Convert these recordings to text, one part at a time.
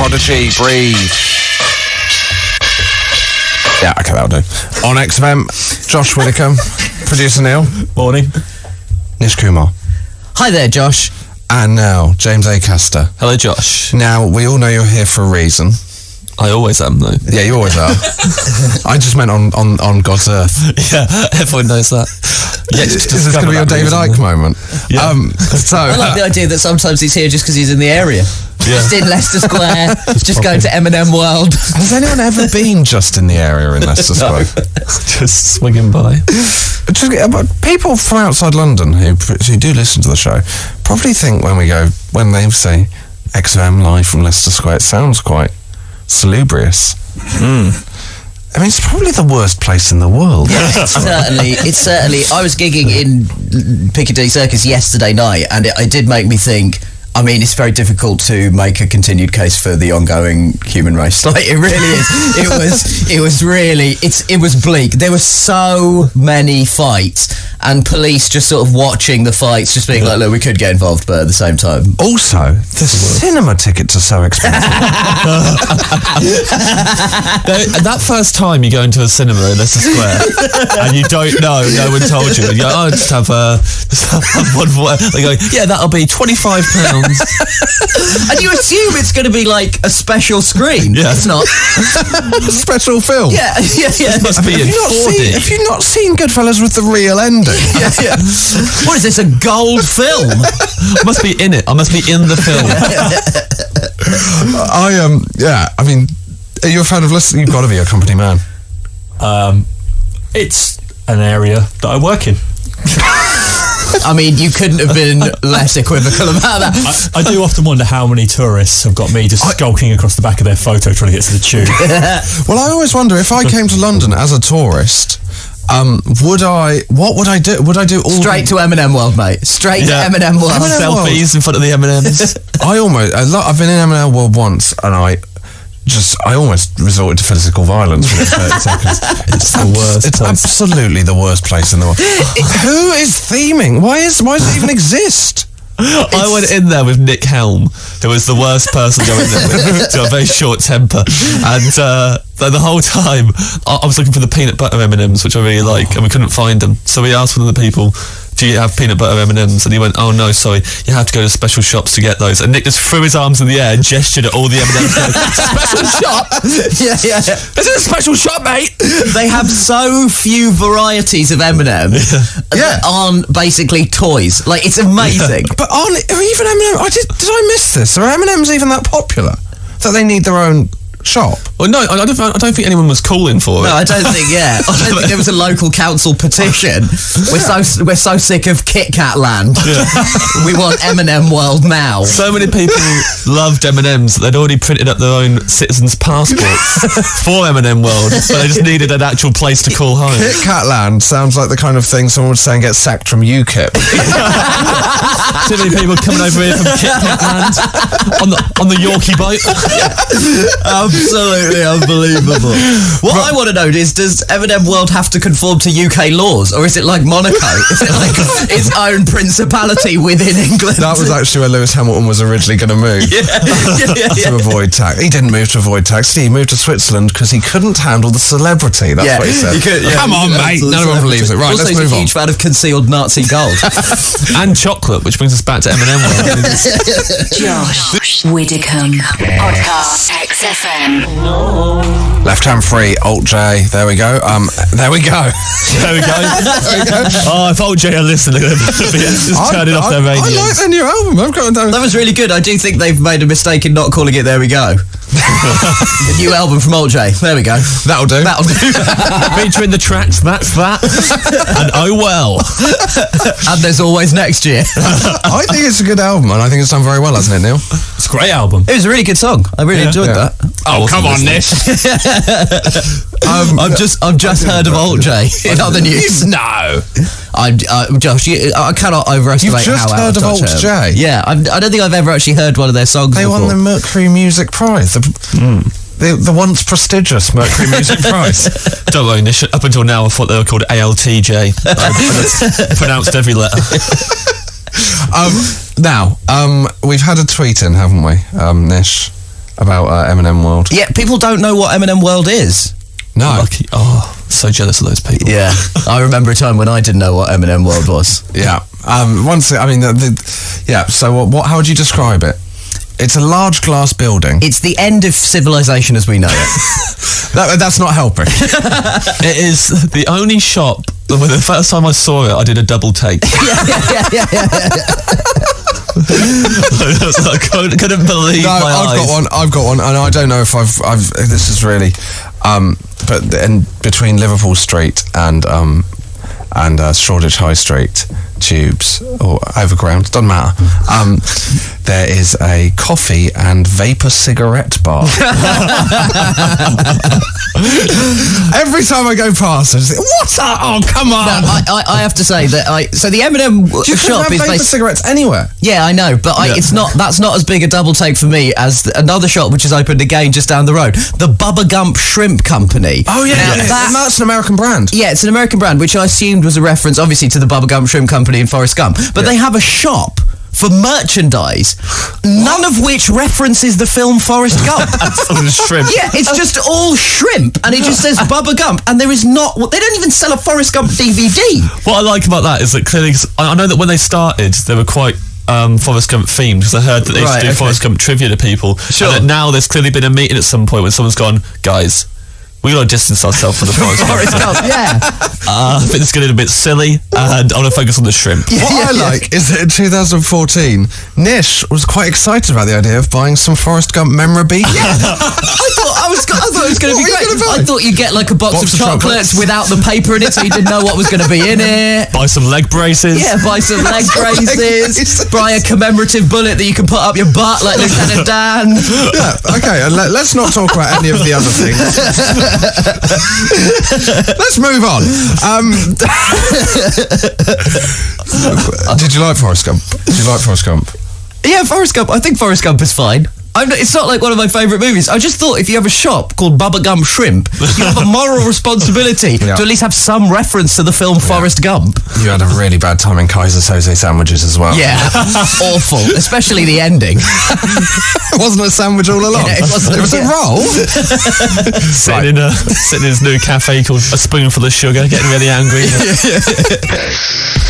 Prodigy, Breathe. Yeah, okay, that'll do. On XFM, Josh Widdicombe, producer Neil. Morning. Nish Kumar. Hi there, Josh. And now, James Acaster. Hello, Josh. Now, we all know you're here for a reason. I always am, though. Yeah, you always are. I just meant on God's Earth. Yeah, everyone knows that. Yeah, Is this going to be your David Icke moment? Yeah. So I like the idea that sometimes he's here just because he's in the area. Yeah. Just in Leicester Square, just going to M&M World. has anyone ever been just in the area in Leicester Square? Just swinging by. People from outside London who do listen to the show probably think when they say XFM live from Leicester Square, it sounds quite salubrious. I mean, it's probably the worst place in the world. Yeah, it's certainly. I was gigging in Piccadilly Circus yesterday night, and it did make me think. I mean, it's very difficult to make a continued case for the ongoing human race. Like, it really is. It was bleak. There were so many fights, and police just sort of watching the fights, just being like, look, we could get involved, but at the same time. Also, the cinema tickets are so expensive. That first time you go into a cinema in Leicester Square and you don't know, no one told you, and you go, just have one. They go, yeah, that'll be £25. And you assume it's going to be like a special screen. Yeah. It's not. A special film. Yeah. It must be in 4D. Have you not seen Goodfellas with the real ending? Yeah. What is this, a gold film? I must be in it. I must be in the film. I mean, are you a fan of Leicester? You've got to be a company man. It's an area that I work in. I mean, you couldn't have been less equivocal about that. I do often wonder how many tourists have got me just skulking across the back of their photo trying to get to the tube. Well, I always wonder if I came to London as a tourist, what would I do? Would I do all straight to M&M World, mate? Straight to M&M World. Selfies in front of the M&Ms. I've been in M&M World once, and I almost resorted to physical violence within 30 seconds. It's the worst. It's absolutely the worst place in the world. Who is theming? Why does it even exist? I went in there with Nick Helm, who was the worst person going there with, to a very short temper, and the whole time I was looking for the peanut butter M&Ms, which I really like, and we couldn't find them. So we asked one of the people, do you have peanut butter M&Ms? And he went, oh no, sorry, you have to go to special shops to get those. And Nick just threw his arms in the air and gestured at all the M&Ms. Special shop? Yeah. Is it a special shop, mate? They have so few varieties of M&M that aren't basically toys. Like, it's amazing. But are even M&M? Did I miss this? Are M&Ms even that popular that they need their own shop? Well, no, I don't think anyone was calling for it. No, I don't think there was a local council petition. We're so sick of Kit Kat land. Yeah. We want M&M World now. So many people loved M&Ms that they'd already printed up their own citizens' passports for M&M World, but they just needed an actual place to call home. Kit Kat land sounds like the kind of thing someone would say and get sacked from UKIP. Too many people coming over here from Kit Kat land on the Yorkie boat. Absolutely unbelievable. What I want to know is, does M&M World have to conform to UK laws, or is it like Monaco? Is it like its own principality within England? That was actually where Lewis Hamilton was originally going to move. To avoid tax. He didn't move to avoid tax. He moved to Switzerland because he couldn't handle the celebrity. That's what he said. Come on, mate. No one believes it. Right, also, let's move on. He's a huge fan of concealed Nazi gold. And chocolate, which brings us back to M&M World. Josh Widdicombe. Podcast XFM. Left hand free, Alt J. There we go. There we go. Oh, if Alt J are listening, they're going to be just turning off their radio. I like their new album. That was really good. I do think they've made a mistake in not calling it There We Go. The new album from Alt J. There we go. That'll do. Featuring the tracks That's That and Oh Well. And There's Always Next Year. I think it's a good album, and I think it's done very well, hasn't it, Neil? It's a great album. It was a really good song. I really enjoyed that. Oh, come on, Nish. I've just heard of Alt J in other news. No. Josh, I cannot overestimate You've just how heard of Alt J? Yeah, I don't think I've ever actually heard one of their songs They before. won the Mercury Music Prize. The once prestigious Mercury Music Prize. Don't worry, Nish. Up until now, I thought they were called ALTJ. I pronounced every letter. Now, we've had a tweet in, haven't we, Nish? about M&M World. Yeah, people don't know what M&M World is. No. Lucky. Oh, so jealous of those people. Yeah, I remember a time when I didn't know what M&M World was. Yeah. So what? How would you describe it? It's a large glass building. It's the end of civilization as we know it. That's not helping. It is the only shop that when the first time I saw it, I did a double take. yeah. I couldn't believe my eyes. I've got one, and I don't know if I've this is really, but between Liverpool Street and Shoreditch High Street tubes or overground, doesn't matter. There is a coffee and vapor cigarette bar. Every time I go past, I just think, what's that? Oh, come on! No, I have to say that so the M&M shop is vapor cigarettes anywhere. Yeah, I know, but that's not as big a double take for me as another shop which is opened again just down the road, the Bubba Gump Shrimp Company. Oh yeah, that's an American brand. Yeah, it's an American brand, which I assumed was a reference, obviously, to the Bubba Gump Shrimp Company in Forrest Gump. But they have a shop for merchandise, none of which references the film Forrest Gump. Shrimp. Yeah, it's just all shrimp, and it just says Bubba Gump, and there is not. They don't even sell a Forrest Gump DVD. What I like about that is that clearly, I know that when they started, they were quite Forrest Gump themed, because I heard that they used to do Forrest Gump trivia to people. Sure. And that now there's clearly been a meeting at some point when someone's gone, guys, we got to distance ourselves from the Forrest Gump. Yeah. I think it's getting a bit silly, and I want to focus on the shrimp. What I like is that in 2014, Nish was quite excited about the idea of buying some Forrest Gump memorabilia. I thought it was going to be great. I thought you'd get like a box of chocolates without the paper in it, so you didn't know what was going to be in it. Buy some leg braces. Yeah, buy some leg braces. Buy a commemorative bullet that you can put up your butt like Lieutenant Dan. Yeah, okay, and let's not talk about any of the other things. Let's move on. Did you like Forrest Gump? Yeah, Forrest Gump. I think Forrest Gump is fine. It's not like one of my favourite movies. I just thought if you have a shop called Bubba Gump Shrimp, you have a moral responsibility to at least have some reference to the film Forrest Gump. You had a really bad time in Kaiser Soze sandwiches as well. Yeah, awful. Especially the ending. It wasn't a sandwich all along. Yeah, it wasn't. It was a roll. Sitting in his new cafe called A Spoonful of Sugar, getting really angry.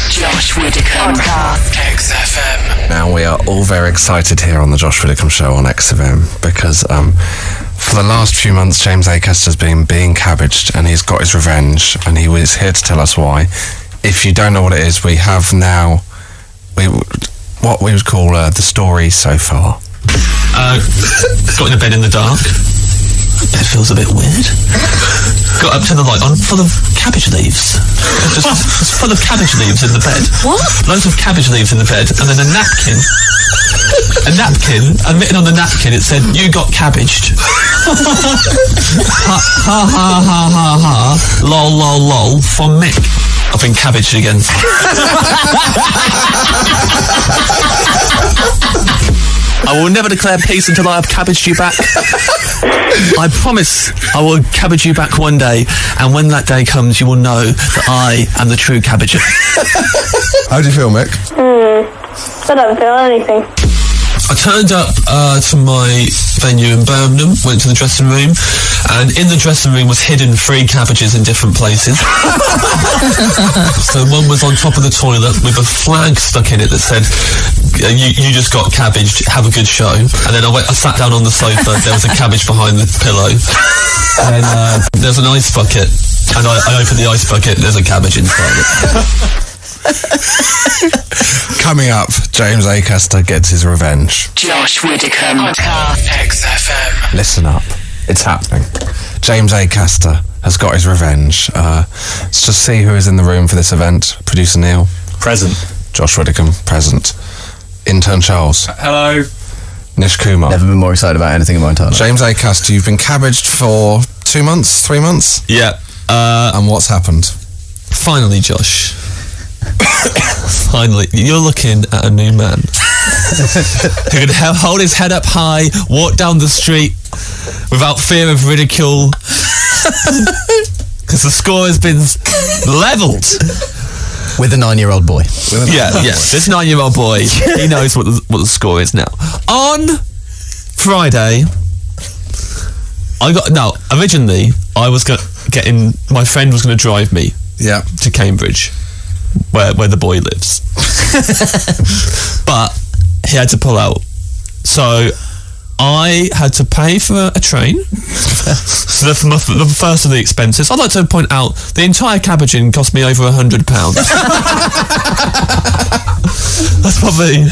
Josh Widdicombe. XFM. Now we are all very excited here on the Josh Widdicombe Show on XFM because for the last few months James Acaster's been being cabbaged and he's got his revenge and he was here to tell us why. If you don't know what it is, we have now what we would call the story so far. Got in a bed in the dark. It feels a bit weird. Got up to the light on, full of cabbage leaves. Just full of cabbage leaves in the bed. What? Loads of cabbage leaves in the bed, and then a napkin, and written on the napkin it said, "You got cabbaged." Ha ha ha ha ha ha. Lol lol lol. From Mick. I've been cabbaged again. I will never declare peace until I have cabbaged you back. I promise I will cabbage you back one day, and when that day comes, you will know that I am the true cabbager. How do you feel, Mick? I don't feel anything. I turned up to my venue in Birmingham, went to the dressing room, and in the dressing room was hidden 3 cabbages in different places. So one was on top of the toilet with a flag stuck in it that said, you just got cabbaged, have a good show. And then I sat down on the sofa, there was a cabbage behind the pillow. And there's an ice bucket, and I opened the ice bucket, there's a cabbage inside it. Coming up, James Acaster gets his revenge. Josh Widdicombe. XFM. Listen up, it's happening. James Acaster has got his revenge. Let's just see who is in the room for this event. Producer Neil. Present. Josh Widdicombe, present. Intern Charles. Hello. Nish Kumar. Never been more excited about anything in my entire life. James Acaster, you've been cabbaged for 2 months, 3 months? Yeah. And what's happened? Finally, Josh. Finally, you're looking at a new man who can hold his head up high, walk down the street without fear of ridicule, because the score has been levelled. With a 9-year-old boy. Yeah. This 9-year-old boy, he knows what the score is now. On Friday, Originally, I was getting my friend was going to drive me to Cambridge, where the boy lives, but he had to pull out, so I had to pay for a train. So the first of the expenses. I'd like to point out the entire Cabbaging cost me over £100. That's probably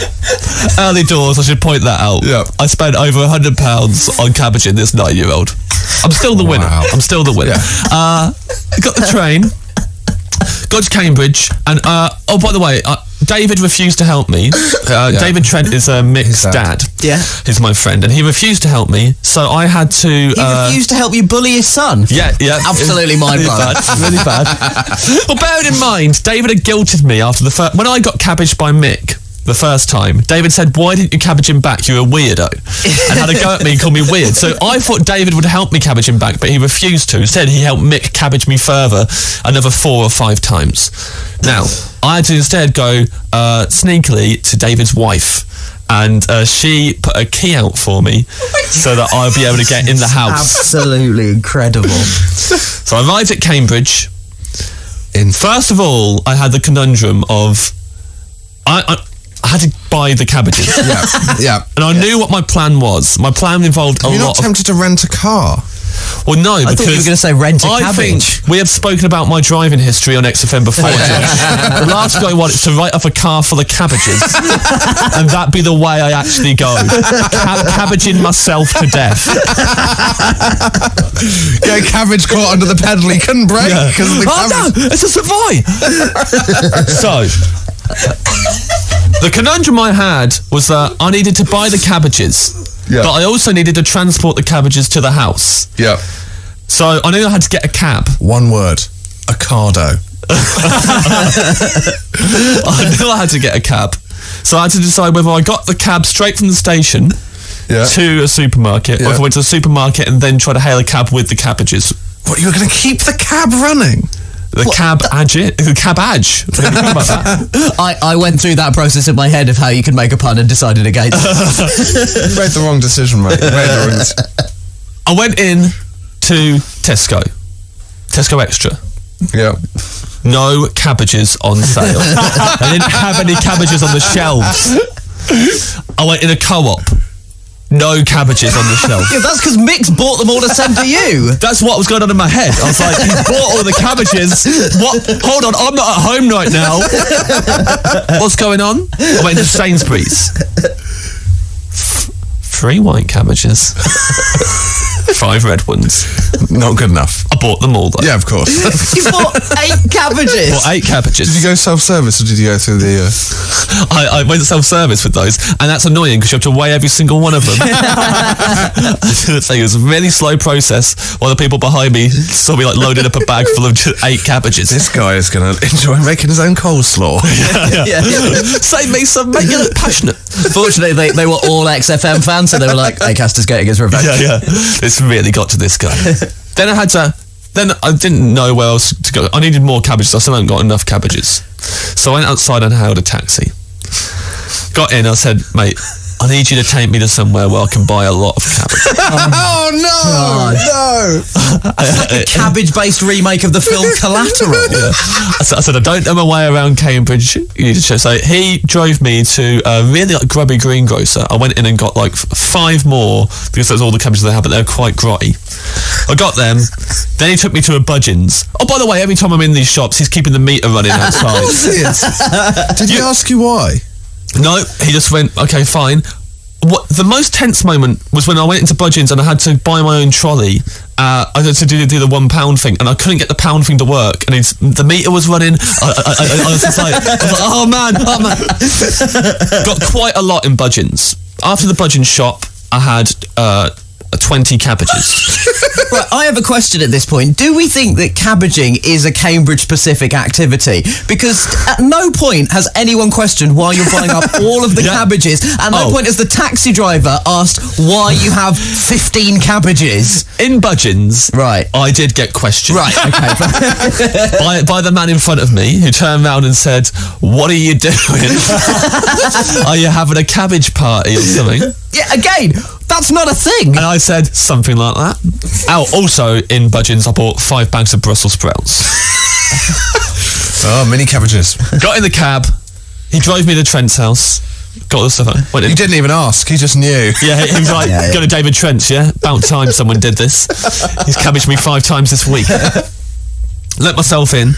early doors. I should point that out. Yeah. I spent over £100 on Cabbaging this 9-year-old. I'm still the winner. Wow. I'm still the winner. Yeah. Got the train. Got to Cambridge, and oh, by the way, David refused to help me. David Trent is Mick's dad. Yeah. He's my friend, and he refused to help me, so I had to... He refused to help you bully his son? Yeah. Absolutely mind-blowing. Really bad. Well, bearing in mind, David had guilted me after the first... When I got cabbaged by Mick the first time, David said, "Why didn't you cabbage him back? You're a weirdo." And had a go at me and called me weird. So I thought David would help me cabbage him back, but he refused to. Instead, he helped Mick cabbage me further another 4 or 5 times. Now, I had to instead go sneakily to David's wife, and she put a key out for me so that I'll be able to get in the house. Absolutely incredible. So I arrived at Cambridge. First of all, I had the conundrum of I had to buy the cabbages. Yeah. And I knew what my plan was. My plan involved You're not tempted to rent a car? Well, no, I thought you were going to say rent a I think cabbage. we have spoken about my driving history on XFM before, Josh. The last thing I want is to write off a car full of cabbages, and that be the way I actually go. Cabbaging myself to death. Get a cabbage caught under the pedal. He couldn't brake because of the cabbage. No, it's a Savoy. So, the conundrum I had was that I needed to buy the cabbages, but I also needed to transport the cabbages to the house. Yeah. So I knew I had to get a cab. One word. Ocado. I knew I had to get a cab. So I had to decide whether I got the cab straight from the station to a supermarket, or if I went to the supermarket and then try to hail a cab with the cabbages. What, you were going to keep the cab running? The Cabbage. What do you think about that? I went through that process in my head of how you could make a pun and decided against it. You made the wrong decision, mate. You made the wrong decision. I went in to Tesco Extra. Yeah. No cabbages on sale. I didn't have any cabbages on the shelves. I went in a co-op. No cabbages on the shelf. Yeah, that's because Mick's bought them all to send to you. That's what was going on in my head. I was like, he's bought all the cabbages. What? Hold on, I'm not at home right now. What's going on? I went to Sainsbury's. 3 white cabbages. 5 red ones. Not good enough. I bought them all though. Yeah, of course. You bought 8 cabbages. Bought 8 cabbages. Did you go self-service or did you go through the... I went to self-service with those, and that's annoying because you have to weigh every single one of them. So it was a really slow process while the people behind me saw me like loading up a bag full of 8 cabbages. This guy is going to enjoy making his own coleslaw. Yeah. Save me some, make you look passionate. Fortunately, they were all XFM fans, so they were like, Acaster's getting his revenge. Yeah. It's really got to this guy. Then I didn't know where else to go. I needed more cabbages. I still hadn't got enough cabbages. So I went outside and hailed a taxi. Got in, I said, "Mate, I need you to take me to somewhere where I can buy a lot of cabbage." Oh, no! It's like a cabbage-based remake of the film Collateral. I said, "I don't know my way around Cambridge. You need to show." So he drove me to a really grubby greengrocer. I went in and got 5 more because that's all the cabbages they have, but they're quite grotty. I got them. Then he took me to a Budgeons. Oh, by the way, every time I'm in these shops, he's keeping the meter running outside. Did he ask you why? No, he just went, "Okay, fine." What the most tense moment was when I went into Budgeons and I had to buy my own trolley. I had to do the £1 thing, and I couldn't get the pound thing to work, and the meter was running. I was just like, oh man. Got quite a lot in Budgeons. After the Budgeons shop, I had 20 cabbages. Right, I have a question at this point. Do we think that cabbaging is a Cambridge-specific activity? Because at no point has anyone questioned why you're buying up all of the cabbages. At no point has the taxi driver asked why you have 15 cabbages. In Budgeons, right, I did get questioned. Right, okay. by the man in front of me, who turned around and said, "What are you doing? Are you having a cabbage party or something?" Yeah, again, that's not a thing. And I said something like that. Oh, also in Budgeons, I bought 5 bags of Brussels sprouts. Oh, mini cabbages. Got in the cab. He drove me to Trent's house. Got all the stuff. Went in. You didn't even ask. He just knew. Yeah, he was like, go to David Trent's, yeah? About time someone did this. He's cabbaged me 5 times this week. Let myself in.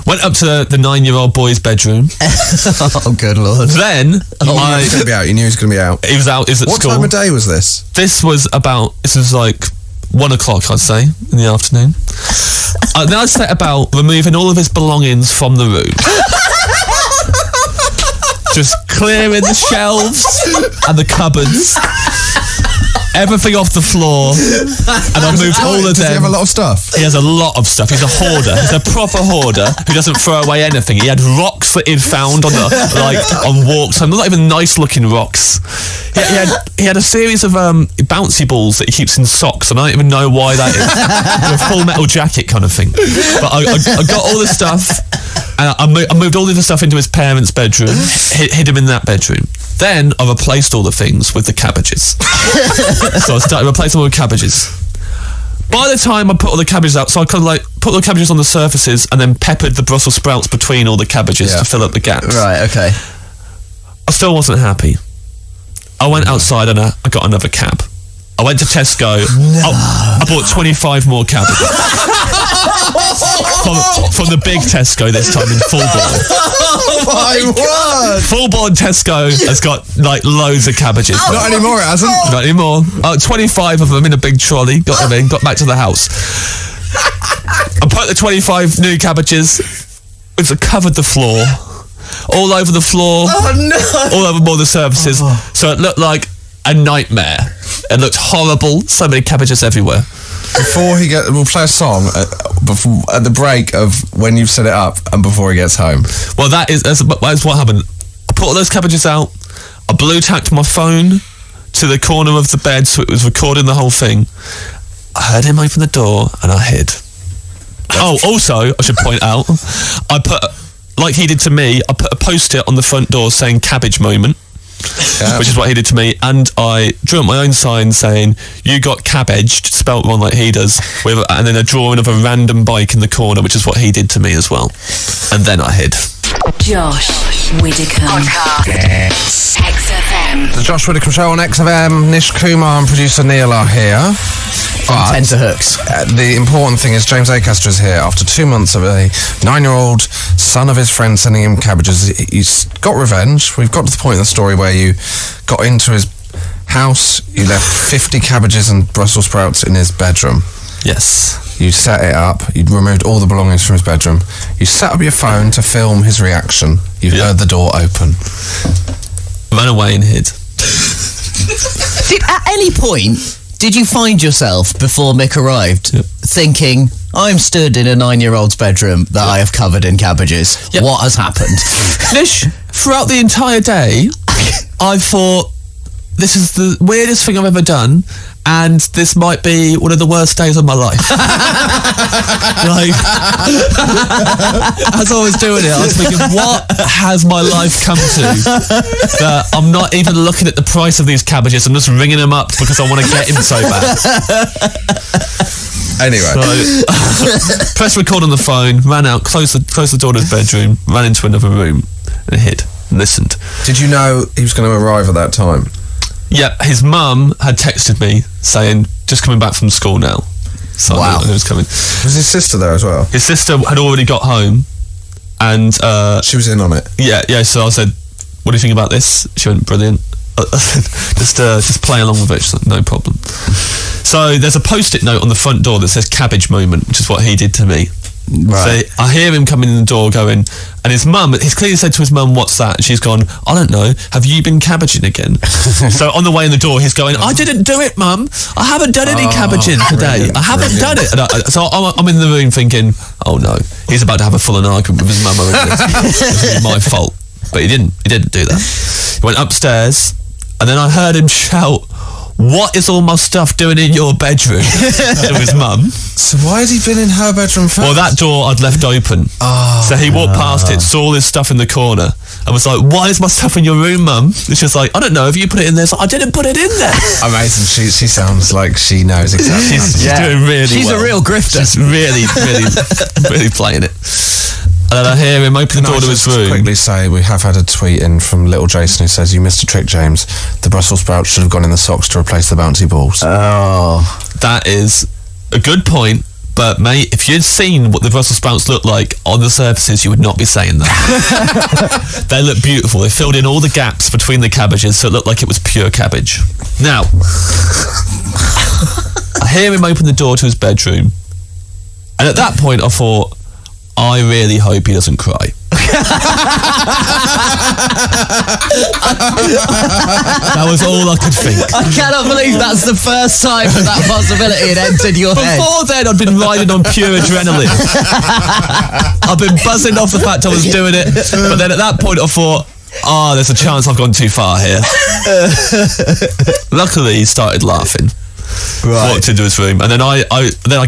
Went up to the 9-year-old boy's bedroom. Oh, good Lord. Then, He knew he was going to be out. You knew he was going to be out. he was out, he was at What school. time of day was this? This was like 1 o'clock, I'd say, in the afternoon. Then I set about removing all of his belongings from the room. Just clearing the shelves and the cupboards. Everything off the floor. And I moved all of Does he them. have a lot of stuff? He has a lot of stuff. He's a hoarder. He's a proper hoarder who doesn't throw away anything. He had rocks that he'd found on on walks. Not even nice looking rocks. He had a series of bouncy balls that he keeps in socks, and I don't even know why that is. A Full Metal Jacket kind of thing. But I got all the stuff, and I moved all of the stuff into his parents' bedroom, hid him in that bedroom. Then I replaced all the things with the cabbages. So I started replacing them with cabbages. By the time I put all the cabbages out, so I kind of like put the cabbages on the surfaces and then peppered the Brussels sprouts between all the cabbages to fill up the gaps. Right, okay. I still wasn't happy. I went outside and I got another cab. I went to Tesco. I bought 25 more cabbages. from the big Tesco this time in Fulbourn. Oh my word! Fulbourn Tesco has got like loads of cabbages. Not anymore, it hasn't. Not anymore. 25 of them in a big trolley. Got them in. Got back to the house. I put the 25 new cabbages. It covered the floor. All over the floor. Oh no! All over all the surfaces. So it looked like a nightmare. It looked horrible. So many cabbages everywhere. We'll play a song at the break of when you've set it up and before he gets home. Well, that's what happened. I put all those cabbages out. I blue tacked my phone to the corner of the bed so it was recording the whole thing. I heard him open the door and I hid. Oh, also, I should point out, I put, like he did to me, I put a post-it on the front door saying Cabbage moment. Yeah. Which is what he did to me, and I drew up my own sign saying "You got cabbaged," spelt wrong like he does, and then a drawing of a random bike in the corner, which is what he did to me as well. And then I hid. Josh Widdicombe. XFM. The Josh Widdicombe Show on XFM. Nish, Kumar and producer Neil are here. But Tenterhooks. The important thing is James Acaster is here after 2 months of a 9-year-old son of his friend sending him cabbages. He's got revenge. We've got to the point in the story where you got into his house, you left 50 cabbages and Brussels sprouts in his bedroom. Yes. You set it up, you'd removed all the belongings from his bedroom. You set up your phone to film his reaction. You heard the door open. Ran away and hid. At any point, did you find yourself, before Mick arrived, thinking, I'm stood in a 9-year-old's bedroom that I have covered in cabbages. Yep. What has happened? Nish, throughout the entire day, I thought, this is the weirdest thing I've ever done, and this might be one of the worst days of my life. Like, as I was doing it, I was thinking, what has my life come to? That I'm not even looking at the price of these cabbages, I'm just ringing them up because I want to get in so bad. Anyway. So, press record on the phone, ran out, closed the door to his bedroom, ran into another room, and hid, and listened. Did you know he was going to arrive at that time? Yeah, his mum had texted me saying, just coming back from school now. So I knew he was coming. Was his sister there as well? His sister had already got home, and she was in on it. Yeah. So I said, what do you think about this? She went, brilliant. Just play along with it. She's like, no problem. So there's a post-it note on the front door that says Cabbage moment, which is what he did to me. Right. So I hear him coming in the door going, and he's clearly said to his mum, what's that? And she's gone, I don't know, have you been cabbaging again? So on the way in the door, he's going, I didn't do it, Mum. I haven't done any cabbaging today. I haven't done it. And so I'm in the room thinking, oh no, he's about to have a full-on argument with his mum over this. This is my fault. But he didn't do that. He went upstairs, and then I heard him shout, what is all my stuff doing in your bedroom? To his mum. So why had he been in her bedroom first? Well, that door I'd left open. So he walked past it, saw all his stuff in the corner, and was like, why is my stuff in your room, Mum? And she was like, I don't know, have you put it in there? I didn't put it in there. Amazing. She sounds like she knows exactly. She's doing really She's well. a real grifter. She's really playing it. And then I hear him open the door to his room. Quickly say we have had a tweet in from little Jason who says, you missed a trick, James. The Brussels sprouts should have gone in the socks to replace the bouncy balls. That is a good point, but mate, if you'd seen what the Brussels sprouts look like on the surfaces, you would not be saying that. They look beautiful. They filled in all the gaps between the cabbages, so it looked like it was pure cabbage. Now, I hear him open the door to his bedroom, and at that point I thought, I really hope he doesn't cry. That was all I could think. I cannot believe that's the first time that possibility had entered your head. Before then, I'd been riding on pure adrenaline. I've been buzzing off the fact I was doing it, but then at that point I thought, there's a chance I've gone too far here. Luckily, he started laughing. Walked into his room, and then I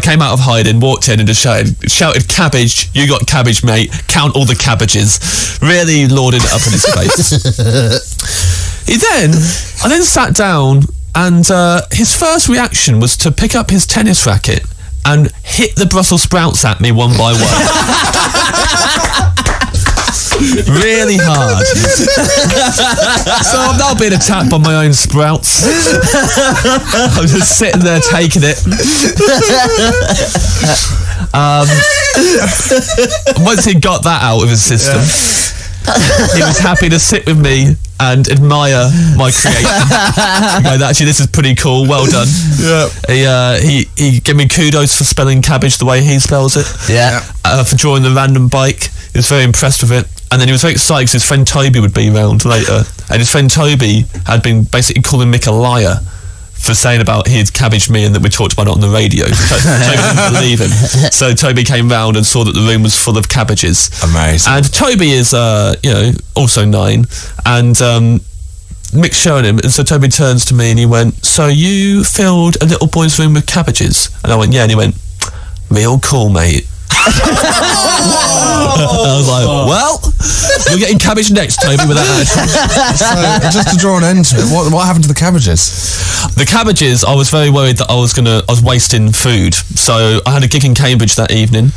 came out of hiding, walked in and just shouted, Cabbage, you got cabbage, mate, count all the cabbages, really lorded it up in his face. I then sat down, and his first reaction was to pick up his tennis racket and hit the Brussels sprouts at me one by one. Really hard. So I'm now being attacked by my own sprouts. I'm just sitting there taking it. Once he got that out of his system, he was happy to sit with me and admire my creation. Actually, this is pretty cool. Well done. Yeah. He gave me kudos for spelling cabbage the way he spells it. Yeah. For drawing the random bike. He was very impressed with it. And then he was very excited because his friend Toby would be around later. And his friend Toby had been basically calling Mick a liar for saying about he'd cabbaged me and that we talked about it on the radio. Toby didn't believe him. So Toby came round and saw that the room was full of cabbages. Amazing. And Toby is, also 9. And Mick's showing him. And so Toby turns to me and he went, so you filled a little boy's room with cabbages? And I went, yeah. And he went, real cool, mate. I was like, well, you're getting cabbage next, Toby, with that attitude. So, just to draw an end to it, what happened to the cabbages? The cabbages, I was very worried that I was wasting food. So I had a gig in Cambridge that evening,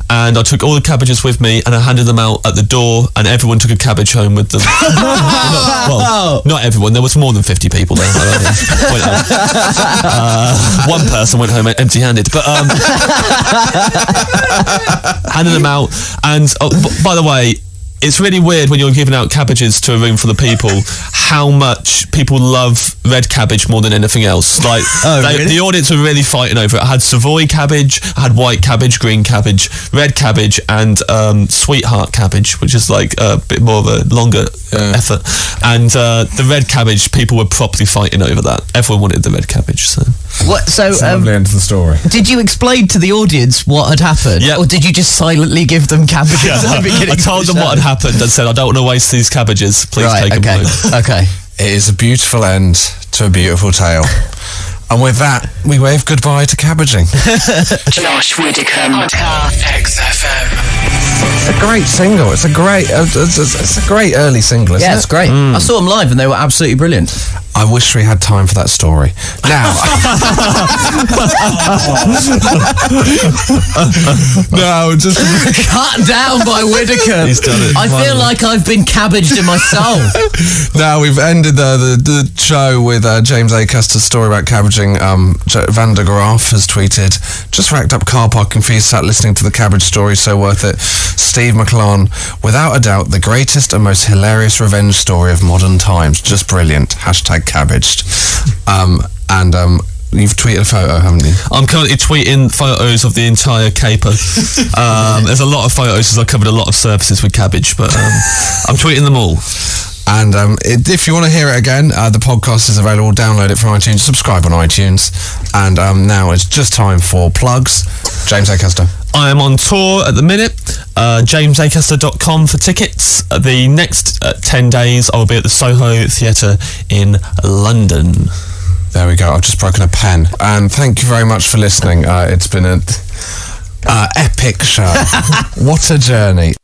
and I took all the cabbages with me and I handed them out at the door, and everyone took a cabbage home with them. Not everyone. There was more than 50 people there. One person went home empty-handed, but handed them out. And by the way, it's really weird when you're giving out cabbages to a room full of people how much people love red cabbage more than anything else. Like, really? The audience were really fighting over it. I had Savoy cabbage, I had white cabbage, green cabbage, red cabbage, and sweetheart cabbage, which is like a bit more of a longer effort. And the red cabbage, people were properly fighting over that. Everyone wanted the red cabbage. So Lovely end to the story. did you explain to the audience what had happened? Yeah. Or did you just silently give them cabbages at the beginning? I told them what had happened and said, I don't want to waste these cabbages. Please take them home. Okay. It is a beautiful end to a beautiful tale. And with that, we wave goodbye to cabbaging. Josh Widdicombe. XFM. It's a great single. It's a great early single, isn't it? Yeah, it's great. I saw them live and they were absolutely brilliant. I wish we had time for that story. Now, no, just Cut down by Widdicombe. He's done it. I feel like I've been cabbaged in my soul. now we've ended the show with James Acaster's story about cabbaging. Van der Graaf has tweeted, just racked up car parking fees, sat listening to the cabbage story, so worth it. Steve McClaren, without a doubt, the greatest and most hilarious revenge story of modern times. Just brilliant. #cabbaged. You've tweeted a photo, haven't you? I'm currently tweeting photos of the entire caper. There's a lot of photos as I covered a lot of surfaces with cabbage, but I'm tweeting them all. And if you want to hear it again, the podcast is available. Download it from iTunes, subscribe on iTunes. And now it's just time for plugs. James Acaster. I am on tour at the minute. JamesAcaster.com for tickets. The next 10 days I will be at the Soho Theatre in London. There we go. I've just broken a pen. And thank you very much for listening. It's been an epic show. What a journey.